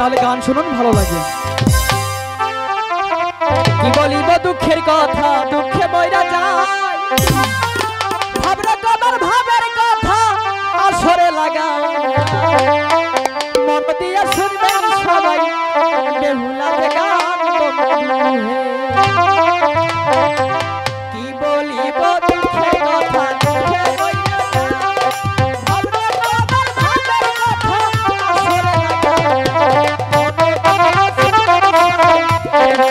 তাহলে গান শুনুন, ভালো লাগে। কি বলিব দুঃখের কথা, দুঃখে মইরা যায়, ভাবরে তোমার ভাবের কথা আসরে লাগা, মন দিয়া শুনবেন সবাই বেহুলার গান বন্ধু হে। কি বলিব দুঃখের কথা, দুঃখে মইরা যায়, ভাবরে তোমার ভাবের কথা আসরে লাগা, মন দিয়া শুনবেন সবাই বেহুলার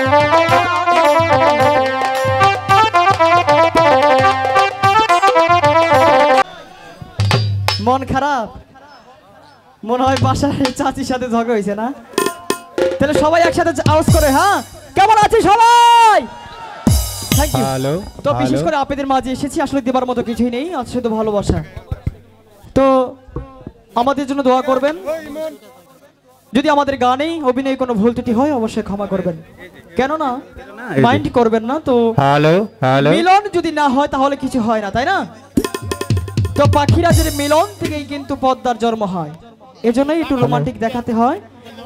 মন খারাপ, মনে হয় বাসায় চাচির সাথে ঝগড়া হয়েছে না? তাহলে সবাই একসাথে আওয়াজ করে, হ্যাঁ কেমন আছি সবাই? Thank you. তো বিশেষ করে আপনাদের মাঝে এসেছি, আসলে দেবার মতো কিছুই নেই, আছে শুধু ভালোবাসা। তো আমাদের জন্য দোয়া করবেন, যদি আমাদের গানেই অভিনয় কোনো ভুল ত্রুটি হয় অবশ্যই ক্ষমা করবেন, কেননা মাইন্ড করবেন না। তো মিলন যদি না হয় তাহলে কিছু হয় না, তাই না? তো পাখিরাজের মিলন থেকেই কিন্তু পদ্মার জন্ম হয়, এজন্যই একটু রোমান্টিক দেখাতে হয়।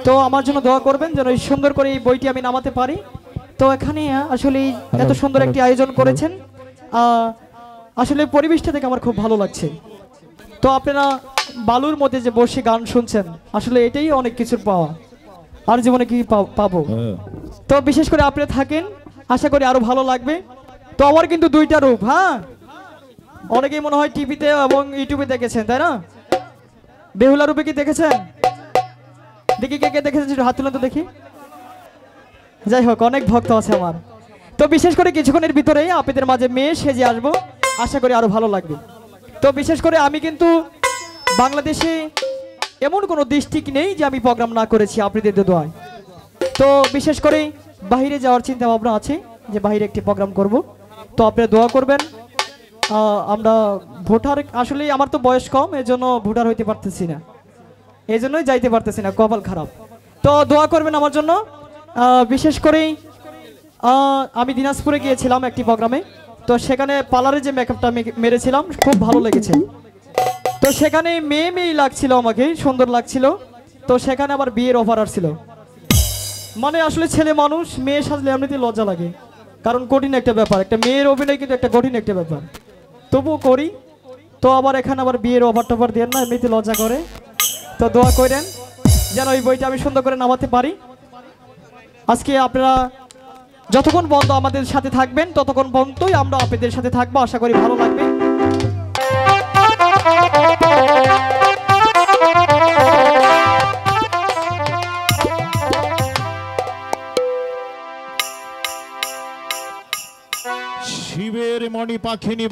তো আমার জন্য দোয়া করবেন যেন এই সুন্দর করে এই বইটি আমি নামাতে পারি। তো এখানে আসলে এত সুন্দর একটি আয়োজন করেছেন, আসলে পরিবেশটা থেকে আমার খুব ভালো লাগছে। তো আপনারা বালুর মধ্যে যে বসে গান শুনছেন, আসলে এটাই অনেক কিছুর পাওয়া, আর জীবনে কি পাবো। তো বিশেষ করে আপনারা থাকেন, আশা করি আরো ভালো লাগবে। তো আমার কিন্তু দুইটা রূপ, হ্যাঁ অনেকেই মনে হয় টিভিতে এবং ইউটিউবে দেখেছেন, তাই না? বেহুলা রূপে কি দেখেছেন? দেখি কে কে দেখেছেন, হাত তুলেন তো দেখি। যাই হোক, অনেক ভক্ত আছে আমার। তো বিশেষ করে কিছুক্ষণের ভিতরেই আপনাদের মাঝে মেয়ে সেজে আসবো, আশা করি আরো ভালো লাগবে। তো বিশেষ করে আমি কিন্তু বাংলাদেশে এমন কোনো ডিস্ট্রিক্ট নেই যে আমি প্রোগ্রাম না করেছি আপনাদের দোয়ায়। তো বিশেষ করে বাইরে যাওয়ার চিন্তা ভাবনা আছে, যে বাইরে একটি প্রোগ্রাম করব। তো আপনারা দোয়া করবেন। আমরা ভোটার, আসলে আমার তো বয়স কম, এজন্য ভোটার হইতে পারতেছি না, এই জন্যই যাইতে পারতেছি না, কপাল খারাপ। তো দোয়া করবেন আমার জন্য। বিশেষ করে আমি দিনাজপুরে গিয়েছিলাম একটি প্রোগ্রামে, তো সেখানে পার্লারে যে মেকআপটা মেরেছিলাম খুব ভালো লেগেছে। তো সেখানে মেয়ে মেয়ে লাগছিল, আমাকে সুন্দর লাগছিল। তো সেখানে আবার বিয়ের অফার আসছিল, মানে আসলে ছেলে মানুষ মেয়ে সাজলে এমনিতেই লজ্জা লাগে, কারণ কঠিন একটা ব্যাপার, একটা মেয়ের অভিনয় কিন্তু একটা কঠিন একটা ব্যাপার, তবুও করি। তো আবার এখানে আবার বিয়ের অফার টফার দেন না, এমনিতে লজ্জা করে। তো দোয়া করেন যেন ওই বইটা আমি সুন্দর করে নামাতে পারি। আজকে আপনারা যতক্ষণ বন্ধ আমাদের সাথে থাকবেন ততক্ষণ পর্যন্তই আমরা আপনাদের সাথে থাকবো, আশা করি ভালো লাগবে। শিবের মণি পাখিনি